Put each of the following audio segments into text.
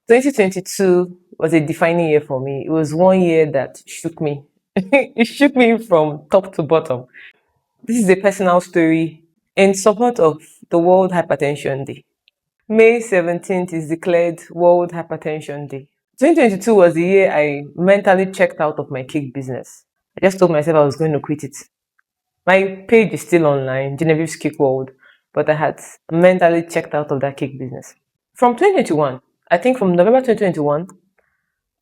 2022 was a defining year for me. It was one year that shook me. It shook me from top to bottom. This is a personal story in support of the World Hypertension Day. May 17th is declared World Hypertension Day. 2022 was the year I mentally checked out of my cake business. I just told myself I was going to quit it. My page is still online, Genevieve's Cake World, but I had mentally checked out of that cake business. From 2021, I think from November 2021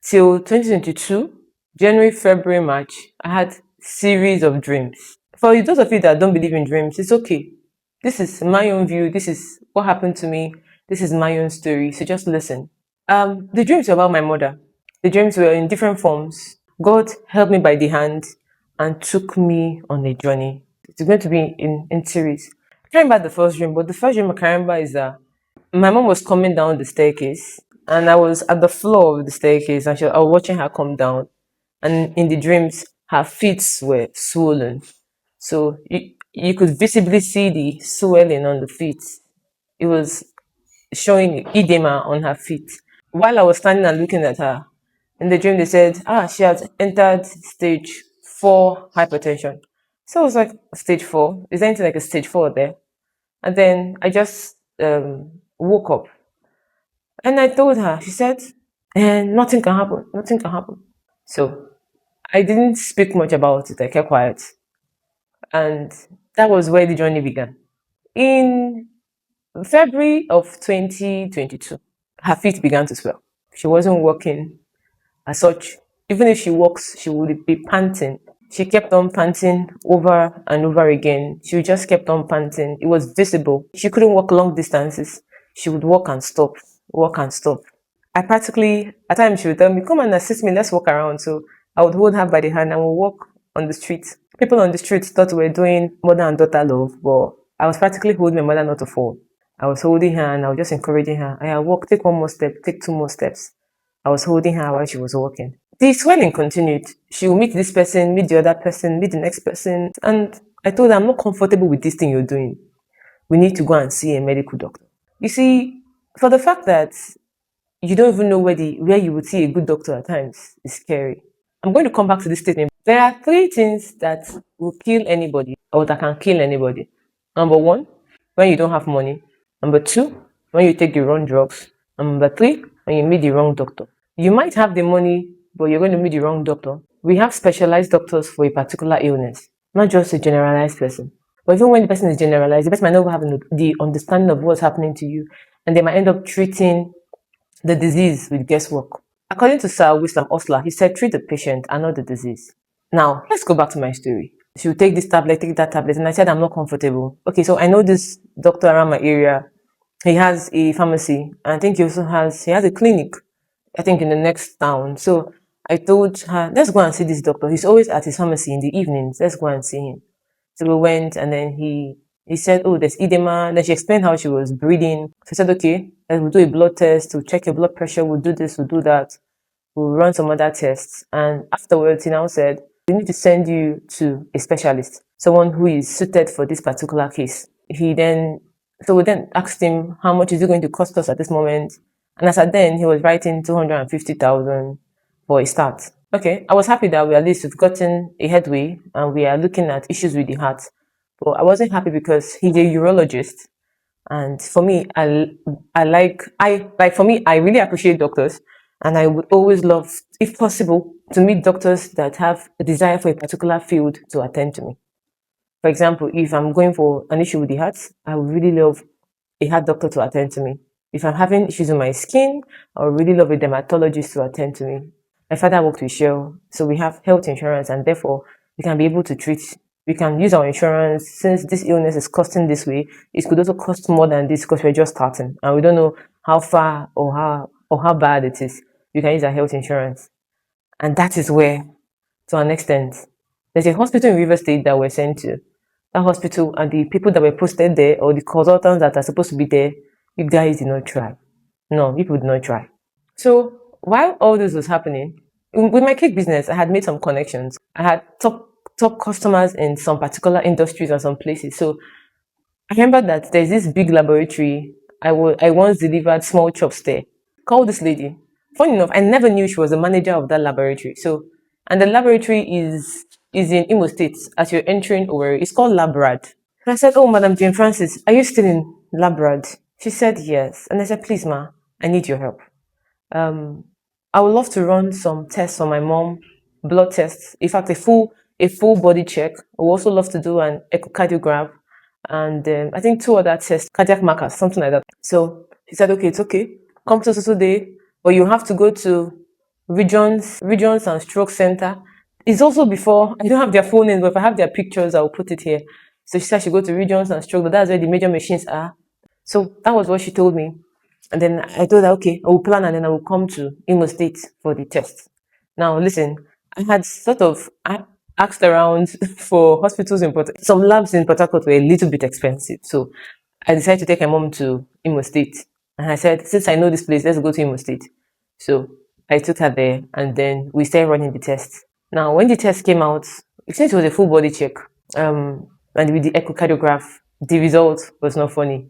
till 2022, January, February, March, I had series of dreams. For those of you that don't believe in dreams, it's okay. This is my own view. This is what happened to me. This is my own story. So just listen. The dreams were about my mother. The dreams were in different forms. God held me by the hand and took me on a journey. It's going to be in series. I can't remember the first dream, but the first dream I can remember is that my mom was coming down the staircase and I was at the floor of the staircase and I was watching her come down. And in the dreams, her feet were swollen. So you could visibly see the swelling on the feet. It was showing edema on her feet. While I was standing and looking at her, in the dream they said, she had entered stage 4 hypertension. So I was like, stage 4? Is there anything like a stage 4 there? And then I just woke up. And I told her, she said, nothing can happen, nothing can happen. So I didn't speak much about it, I kept quiet. And that was where the journey began. In February of 2022, her feet began to swell. She wasn't walking as such. Even if she walks, she would be panting. She kept on panting over and over again. She just kept on panting. It was visible. She couldn't walk long distances. She would walk and stop, walk and stop. I practically, at times she would tell me, come and assist me, let's walk around. So I would hold her by the hand and we'll walk on the street. People on the street thought we were doing mother and daughter love, but I was practically holding my mother not to fall. I was holding her and I was just encouraging her. I walk, take one more step, take two more steps. I was holding her while she was walking. The swelling continued. She will meet this person, meet the other person, meet the next person. And I told her, I'm not comfortable with this thing you're doing. We need to go and see a medical doctor. You see, for the fact that you don't even know where you would see a good doctor at times is scary. I'm going to come back to this statement. There are 3 things that will kill anybody or that can kill anybody. Number 1, when you don't have money. Number 2, when you take the wrong drugs. Number 3, when you meet the wrong doctor. You might have the money, but you're going to meet the wrong doctor. We have specialized doctors for a particular illness, not just a generalized person. But even when the person is generalized, the person might not have the understanding of what's happening to you, and they might end up treating the disease with guesswork. According to Sir Wisdom Osler, he said, treat the patient and not the disease. Now, let's go back to my story. She would take this tablet, take that tablet, and I said, I'm not comfortable. Okay, so I know this doctor around my area. He has a pharmacy, and I think he has a clinic, I think in the next town. So I told her, let's go and see this doctor. He's always at his pharmacy in the evenings. Let's go and see him. So we went, and then he said, oh, there's edema. Then she explained how she was breathing. So I said, okay, we'll do a blood test to check your blood pressure. We'll do this, we'll do that. We'll run some other tests. And afterwards, he now said, we need to send you to a specialist, someone who is suited for this particular case. So we then asked him, how much is it going to cost us at this moment? And as at then, he was writing 250,000 for a start. Okay, I was happy that at least we've gotten a headway and we are looking at issues with the heart. But I wasn't happy because he's a urologist. And for me, I really appreciate doctors. And I would always love, if possible, to meet doctors that have a desire for a particular field to attend to me. For example, if I'm going for an issue with the heart, I would really love a heart doctor to attend to me. If I'm having issues with my skin, I would really love a dermatologist to attend to me. My father worked with Shell, so we have health insurance, and therefore we can be able to treat. We can use our insurance. Since this illness is costing this way, it could also cost more than this because we're just starting and we don't know how far or how bad it is. You can use our health insurance. And that is where, to an extent, there's a hospital in River State that we're sent to. That hospital and the people that were posted there, or the consultants that are supposed to be there, you guys did not try. No, people did not try. So while all this was happening, with my cake business, I had made some connections. I had top customers in some particular industries and some places. So I remember that there's this big laboratory. I once delivered small chops there. Call this lady. Funny enough, I never knew she was the manager of that laboratory. So, and the laboratory is in Imo State as you're entering Owerri. It's called Labrad. And I said, "Oh, Madam Jane Francis, are you still in Labrad?" She said, "Yes." And I said, "Please, ma, I need your help. Um, I would love to run some tests on my mom, blood tests. In fact, a full body check. I would also love to do an echocardiogram, and I think two other tests, cardiac markers, something like that." So she said, "Okay, it's okay. Come to today, but you have to go to regions and stroke center." It's also before I don't have their phone names, but if I have their pictures, I'll put it here. So she said she go to regions and stroke, but that's where the major machines are. So that was what she told me. And then I told her, okay, I will plan and then I will come to Imo State for the test. Now, listen, I had sort of asked around for hospitals in some labs in Port Harcourt were a little bit expensive. So I decided to take my mom to Imo State. And I said, since I know this place, let's go to Imo State. So I took her there and then we started running the test. Now, when the test came out, since it was a full body check, and with the echocardiograph, the result was not funny.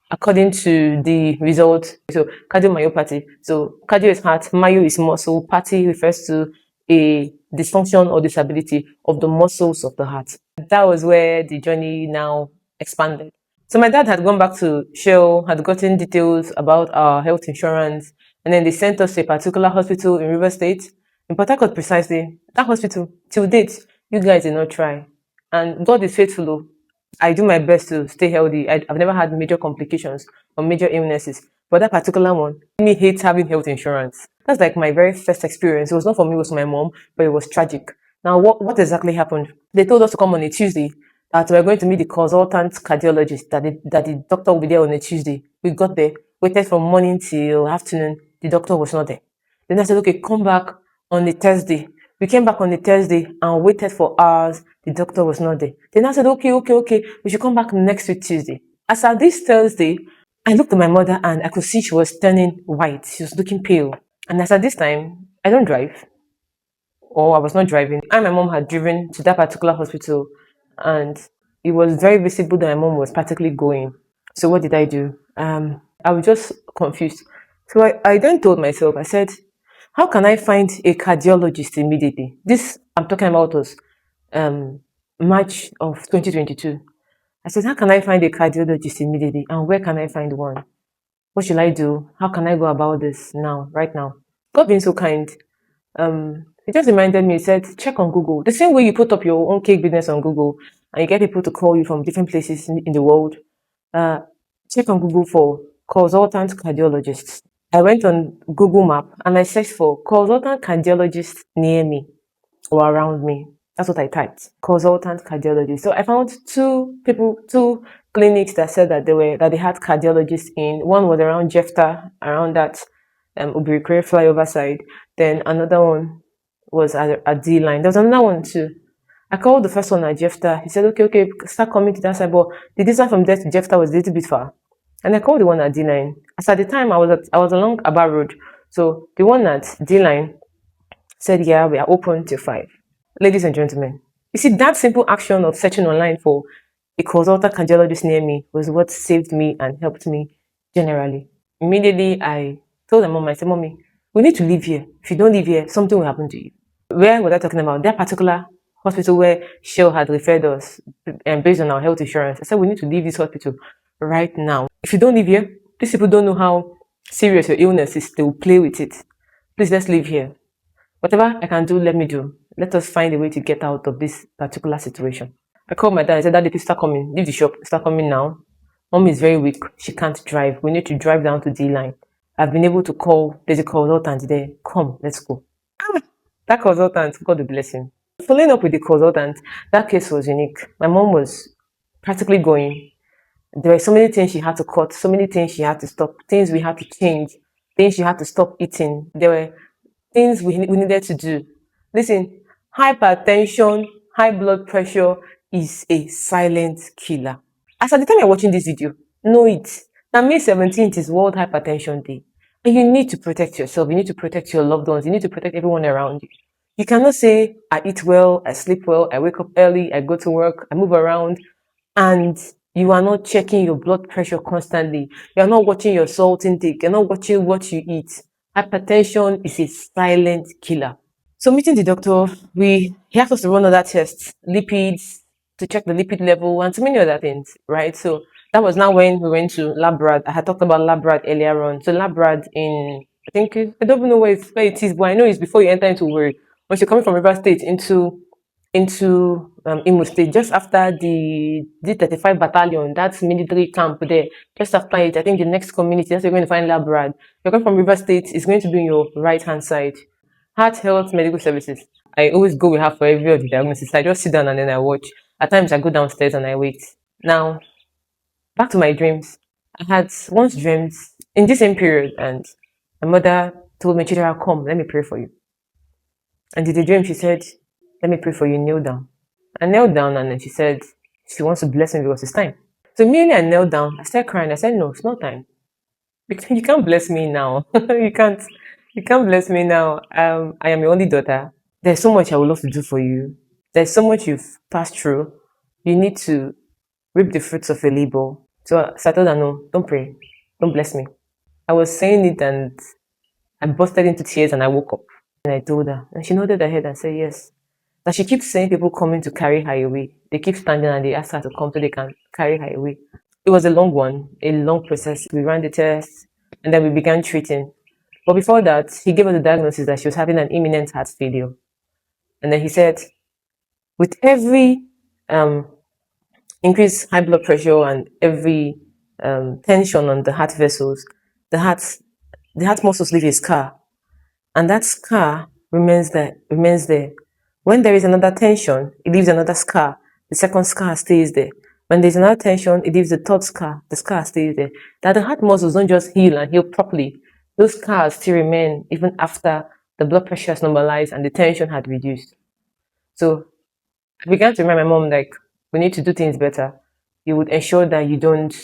According to the result, so cardiomyopathy. So cardio is heart, myo is muscle, pathy refers to a dysfunction or disability of the muscles of the heart. That was where the journey now expanded. So my dad had gone back to Shell, had gotten details about our health insurance, and then they sent us to a particular hospital in River State, in Port Harcourt precisely. That hospital, till date, you guys did not try. And God is faithful. Oh. I do my best to stay healthy. I've never had major complications or major illnesses. But that particular one made me hate having health insurance. That's like my very first experience. It was not for me, it was my mom, but it was tragic. Now, what exactly happened? They told us to come on a Tuesday, that we are going to meet the consultant cardiologist, that the doctor will be there on a Tuesday. We got there, waited from morning till afternoon. The doctor was not there. Then I said, okay, come back on a Thursday. We came back on the Thursday and waited for hours. The doctor was not there. Then I said, okay, we should come back next week Tuesday. As at this Thursday, I looked at my mother and I could see she was turning white. She was looking pale. And as at this time, I don't drive, or I was not driving. And my mom had driven to that particular hospital, and it was very visible that my mom was practically going. So what did I do? I was just confused. So I then told myself, I said, how can I find a cardiologist immediately? This I'm talking about was March of 2022. I said, how can I find a cardiologist immediately? And where can I find one? What should I do? How can I go about this now, right now? God being so kind, he just reminded me, he said, check on Google. The same way you put up your own cake business on Google and you get people to call you from different places in the world, check on Google for consultant cardiologists. I went on Google Map and I searched for consultant cardiologists near me or around me. That's what I typed. Consultant cardiologist. So I found two clinics that said that they had cardiologists in. One was around Jefta, around that Ubirikwe flyover side. Then another one was at D line. There was another one too. I called the first one at Jefta. He said, okay, start coming to that side. But the distance from there to Jefta was a little bit far. And I called the one at D9. As at the time, I was along Aba Road. So the one at D9 said, yeah, we are open till 5. Ladies and gentlemen, you see, that simple action of searching online for a consultant cardiologist near me was what saved me and helped me generally. Immediately, I told my mom, I said, Mommy, we need to live here. If you don't live here, something will happen to you. Where was I talking about? That particular hospital where Shell had referred us based on our health insurance. I said, we need to leave this hospital right now. If you don't live here, these people don't know how serious your illness is. They will play with it. Please, let's live here. Whatever I can do, let me do. Let us find a way to get out of this particular situation. I called my dad. I said, Daddy, please start coming. Leave the shop. Start coming now. Mom is very weak. She can't drive. We need to drive down to D-line. I've been able to call. There's a consultant there. Come, let's go. That consultant, God bless him. Following up with the consultant, that case was unique. My mom was practically going. There were so many things she had to cut, so many things she had to stop, things we had to change, things she had to stop eating. There were things we needed to do. Listen, hypertension, high blood pressure is a silent killer. As at the time you're watching this video, know it. Now, May 17th is World Hypertension Day. And you need to protect yourself. You need to protect your loved ones. You need to protect everyone around you. You cannot say, I eat well, I sleep well, I wake up early, I go to work, I move around, and You are not checking your blood pressure constantly. You are not watching your salt intake. You're not watching what you eat. Hypertension is a silent killer. So meeting the doctor, he asked us to run other tests, lipids, to check the lipid level and so many other things, right? So that was now when we went to Labrad. I had talked about Labrad earlier on. So Labrad in, I think, I don't even know where it is, but I know it's before you enter into Warri. Once you're coming from River State into Imo State, just after the D35 battalion, that's military camp there. Just after it, I think the next community, that's where you're going to find Labrad. You're coming from River State, it's going to be on your right hand side. Heart Health Medical Services. I always go with her for every of the diagnosis. I just sit down and then I watch. At times I go downstairs and I wait. Now, back to my dreams. I had once dreamed in this same period, and my mother told me, Chidera, come, let me pray for you. And in the dream, she said, let me pray for you, kneel down. I knelt down and then she said, she wants to bless me because it's time. So immediately I knelt down, I started crying. I said, no, it's not time. You can't bless me now. You can't bless me now. I am your only daughter. There's so much I would love to do for you. There's so much you've passed through. You need to reap the fruits of your labor. So I told her, no, don't pray. Don't bless me. I was saying it and I busted into tears and I woke up. And I told her. And she nodded her head and said, yes. That she keeps saying people coming to carry her away. They keep standing and they ask her to come so they can carry her away. It was a long one, a long process. We ran the test and then we began treating. But before that, he gave us the diagnosis that she was having an imminent heart failure. And then he said, with every increased high blood pressure and every tension on the heart vessels, the heart muscles leave a scar. And that scar remains there. When there is another tension, it leaves another scar. The second scar stays there. When there's another tension, it leaves the third scar. The scar stays there. That the heart muscles don't just heal and heal properly. Those scars still remain even after the blood pressure has normalized and the tension had reduced. So I began to remind my mom, like, we need to do things better. You would ensure that you don't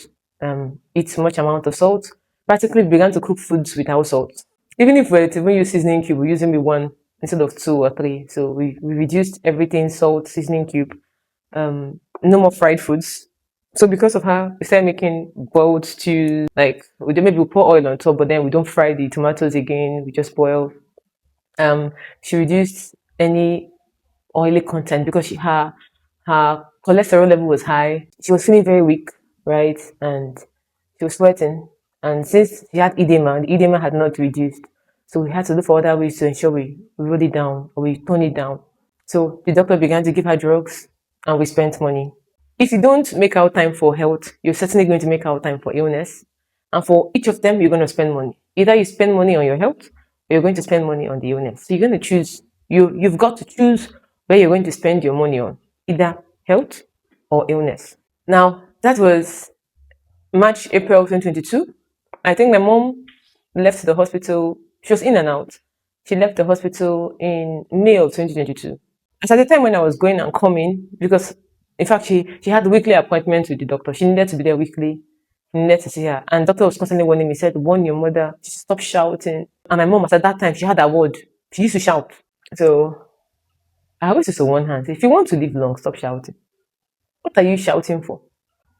eat much amount of salt. Practically began to cook foods without salt. Even if we're to even use seasoning cube, we're using maybe one instead of two or three. So we reduced everything, salt, seasoning cube, no more fried foods. So because of her, we started making boiled stew. Like maybe we pour oil on top, but then we don't fry the tomatoes again. We just boil. She reduced any oily content because her cholesterol level was high. She was feeling very weak, right? And she was sweating. And since she had edema, the edema had not reduced. So we had to look for other ways to ensure we roll it down or we tone it down. So the doctor began to give her drugs and we spent money. If you don't make out time for health, you're certainly going to make out time for illness. And for each of them, you're going to spend money. Either you spend money on your health or you're going to spend money on the illness. So you're going to choose, you've got to choose where you're going to spend your money on, either health or illness. Now, that was March, April 2022. I think my mom left the hospital. She was in and out. She left the hospital in May of 2022. As at the time when I was going and coming, because in fact she had weekly appointments with the doctor. She needed to be there weekly. She needed to see her. And the doctor was constantly warning me, said, warn your mother, stop shouting. And my mom, at that time, she had a word. She used to shout. So I always used to warn her, if you want to live long, stop shouting. What are you shouting for?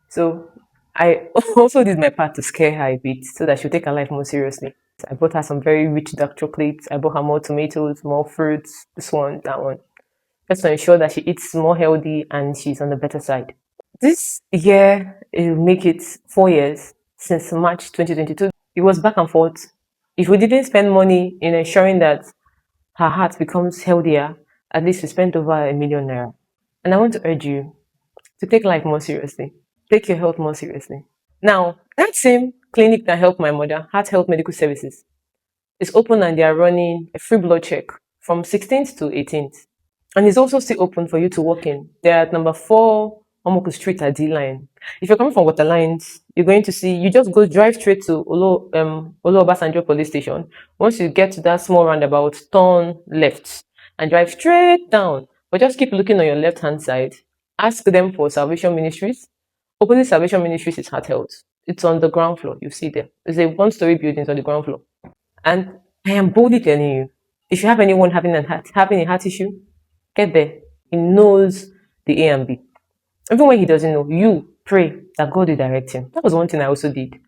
So I also did my part to scare her a bit so that she'll take her life more seriously. I bought her some very rich dark chocolates. I bought her more tomatoes, more fruits, this one, that one. Just to ensure that she eats more healthy and she's on the better side. This year, it will make it 4 years since March 2022. It was back and forth. If we didn't spend money in ensuring that her heart becomes healthier, at least we spent over ₦1 million. And I want to urge you to take life more seriously. Take your health more seriously. Now, that same clinic that helped my mother, Heart Health Medical Services, is open and they are running a free blood check from 16th to 18th. And it's also still open for you to walk in. They're at number 4 Omoku Street at D-Line. If you're coming from Waterlines, you're going to see, you just go drive straight to Olo Obasanjo Police Station. Once you get to that small roundabout, turn left and drive straight down. But just keep looking on your left-hand side. Ask them for Salvation Ministries. Opposite Salvation Ministries is Heart Health. It's on the ground floor. You see there. It's a one-story building. It's on the ground floor. And I am boldly telling you, if you have anyone having a heart issue, get there. He knows the A and B. Even when he doesn't know, you pray that God will direct him. That was one thing I also did.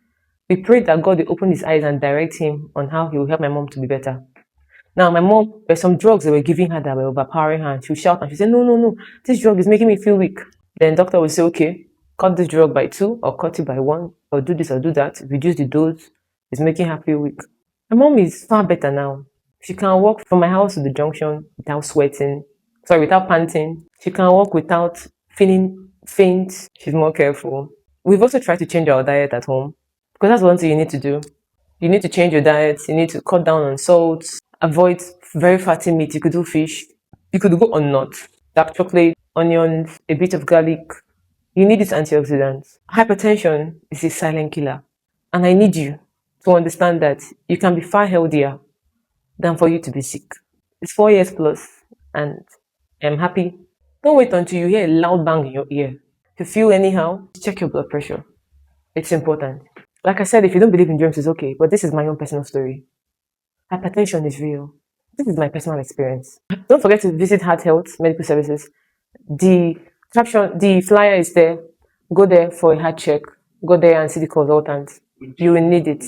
We prayed that God will open his eyes and direct him on how he will help my mom to be better. Now, my mom, there's some drugs they were giving her that were overpowering her, and she'll shout and she said, no, no, no, this drug is making me feel weak. Then doctor will say, okay, cut this drug by 2 or cut it by 1 or do this or do that, reduce the dose. It's making her feel weak. My mom is far better now. She can walk from my house to the junction without sweating, sorry, without panting. She can walk without feeling faint. She's more careful. We've also tried to change our diet at home because that's one thing you need to do. You need to change your diet. You need to cut down on salt, avoid very fatty meat. You could do fish. You could go on nuts, dark chocolate, onions, a bit of garlic. You need these antioxidants. Hypertension is a silent killer. And I need you to understand that you can be far healthier than for you to be sick. It's 4 years plus, and I'm happy. Don't wait until you hear a loud bang in your ear. If you feel anyhow, check your blood pressure. It's important. Like I said, if you don't believe in germs, it's okay, but this is my own personal story. Hypertension is real. This is my personal experience. Don't forget to visit Heart Health Medical Services. The caption, the flyer is there. Go there for a heart check. Go there and see the consultant. You will need it.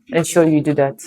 Ensure you do that.